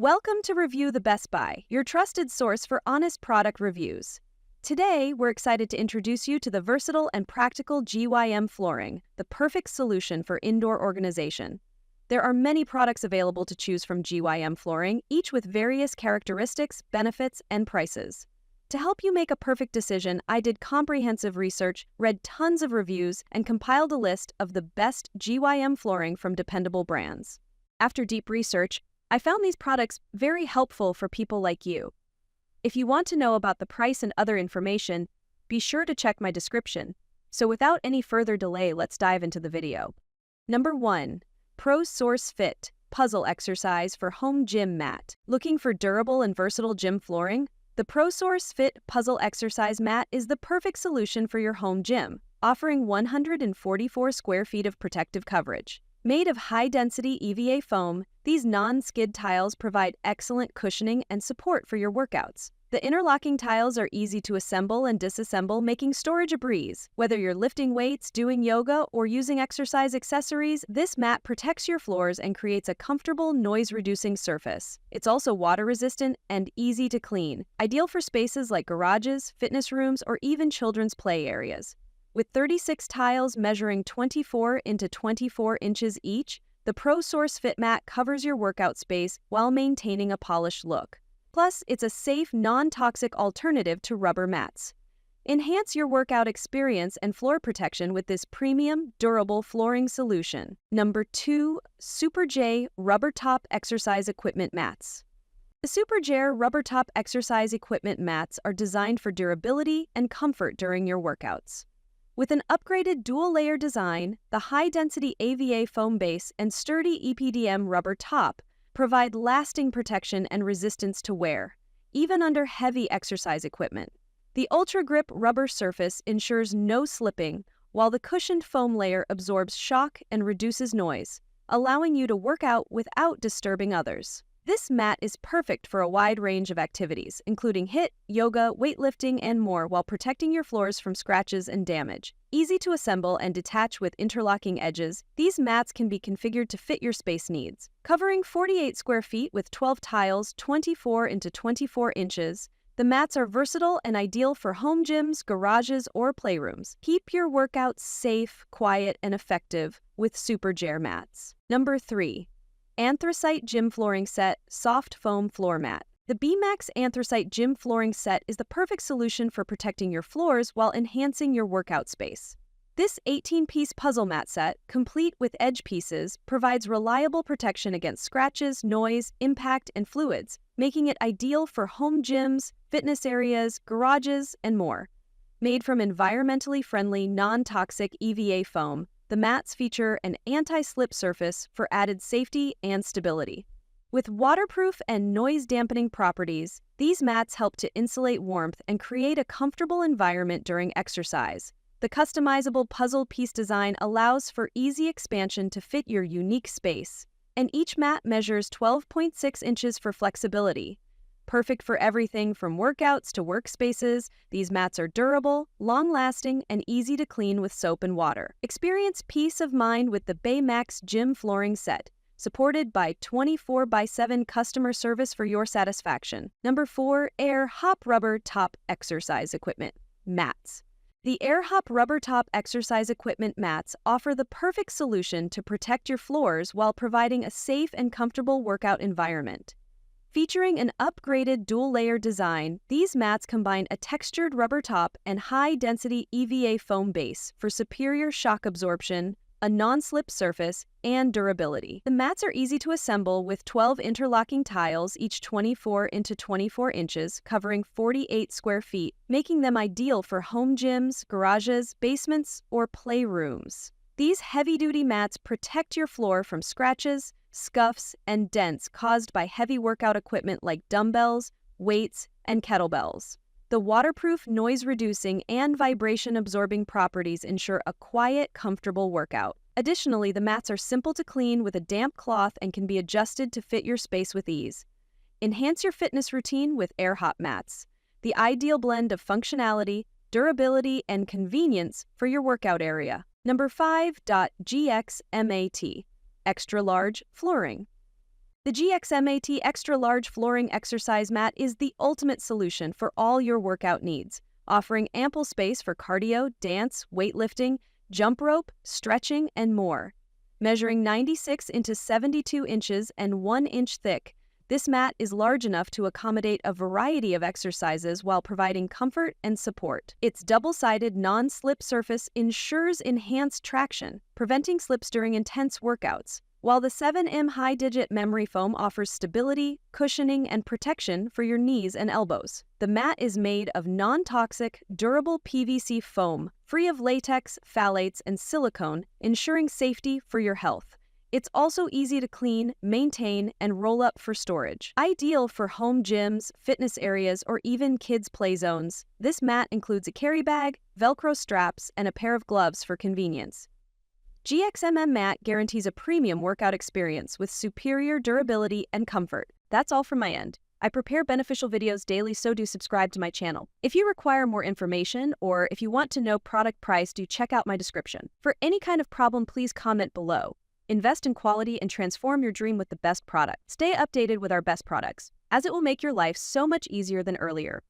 Welcome to Review the Best Buy, your trusted source for honest product reviews. Today, we're excited to introduce you to the versatile and practical GYM flooring, the perfect solution for indoor organization. There are many products available to choose from GYM flooring, each with various characteristics, benefits, and prices. To help you make a perfect decision, I did comprehensive research, read tons of reviews, and compiled a list of the best GYM flooring from dependable brands. After deep research, I found these products very helpful for people like you. If you want to know about the price and other information, be sure to check my description. So without any further delay, let's dive into the video. Number 1. ProsourceFit Puzzle Exercise for Home Gym Mat. Looking for durable and versatile gym flooring? The ProsourceFit Puzzle Exercise Mat is the perfect solution for your home gym, offering 144 square feet of protective coverage. Made of high-density EVA foam, these non-skid tiles provide excellent cushioning and support for your workouts. The interlocking tiles are easy to assemble and disassemble, making storage a breeze. Whether you're lifting weights, doing yoga, or using exercise accessories, this mat protects your floors and creates a comfortable, noise-reducing surface. It's also water-resistant and easy to clean, ideal for spaces like garages, fitness rooms, or even children's play areas. With 36 tiles measuring 24 into 24 inches each, the ProsourceFit mat covers your workout space while maintaining a polished look. Plus, it's a safe, non-toxic alternative to rubber mats. Enhance your workout experience and floor protection with this premium, durable flooring solution. Number 2. Superjare Rubber Top Exercise Equipment Mats. The Superjare Rubber Top Exercise Equipment Mats are designed for durability and comfort during your workouts. With an upgraded dual-layer design, the high-density AVA foam base and sturdy EPDM rubber top provide lasting protection and resistance to wear, even under heavy exercise equipment. The ultra-grip rubber surface ensures no slipping, while the cushioned foam layer absorbs shock and reduces noise, allowing you to work out without disturbing others. This mat is perfect for a wide range of activities, including HIIT, yoga, weightlifting, and more, while protecting your floors from scratches and damage. Easy to assemble and detach with interlocking edges, these mats can be configured to fit your space needs. Covering 48 square feet with 12 tiles, 24 into 24 inches, the mats are versatile and ideal for home gyms, garages, or playrooms. Keep your workouts safe, quiet, and effective with Superjare mats. Number 3. Anthracite Gym Flooring Set Soft Foam Floor Mat. The BMAX Anthracite Gym Flooring Set is the perfect solution for protecting your floors while enhancing your workout space. This 18-piece puzzle mat set, complete with edge pieces, provides reliable protection against scratches, noise, impact, and fluids, making it ideal for home gyms, fitness areas, garages, and more. Made from environmentally friendly, non-toxic EVA foam, the mats feature an anti-slip surface for added safety and stability. With waterproof and noise-dampening properties, these mats help to insulate warmth and create a comfortable environment during exercise. The customizable puzzle piece design allows for easy expansion to fit your unique space, and each mat measures 12.6 inches for flexibility. Perfect for everything from workouts to workspaces, these mats are durable, long-lasting, and easy to clean with soap and water. Experience peace of mind with the BMAX Gym Flooring Set, supported by 24/7 customer service for your satisfaction. Number 4. Airhop Rubber Top Exercise Equipment Mats. The Airhop Rubber Top Exercise Equipment Mats offer the perfect solution to protect your floors while providing a safe and comfortable workout environment. Featuring an upgraded dual-layer design, these mats combine a textured rubber top and high-density EVA foam base for superior shock absorption, a non-slip surface, and durability. The mats are easy to assemble with 12 interlocking tiles, each 24 into 24 inches, covering 48 square feet, making them ideal for home gyms, garages, basements, or playrooms. These heavy-duty mats protect your floor from scratches, scuffs, and dents caused by heavy workout equipment like dumbbells, weights, and kettlebells. The waterproof, noise-reducing, and vibration-absorbing properties ensure a quiet, comfortable workout. Additionally, the mats are simple to clean with a damp cloth and can be adjusted to fit your space with ease. Enhance your fitness routine with Airhop mats, the ideal blend of functionality, durability, and convenience for your workout area. Number 5. Gxmmat Extra Large Flooring. The Gxmmat Extra Large Flooring Exercise Mat is the ultimate solution for all your workout needs, offering ample space for cardio, dance, weightlifting, jump rope, stretching, and more. Measuring 96 into 72 inches and 1 inch thick, this mat is large enough to accommodate a variety of exercises while providing comfort and support. Its double-sided non-slip surface ensures enhanced traction, preventing slips during intense workouts, while the 7mm high-digit memory foam offers stability, cushioning, and protection for your knees and elbows. The mat is made of non-toxic, durable PVC foam, free of latex, phthalates, and silicone, ensuring safety for your health. It's also easy to clean, maintain, and roll up for storage. Ideal for home gyms, fitness areas, or even kids' play zones, this mat includes a carry bag, Velcro straps, and a pair of gloves for convenience. Gxmmat mat guarantees a premium workout experience with superior durability and comfort. That's all from my end. I prepare beneficial videos daily, so do subscribe to my channel. If you require more information or if you want to know product price, do check out my description. For any kind of problem, please comment below. Invest in quality and transform your dream with the best product. Stay updated with our best products, as it will make your life so much easier than earlier.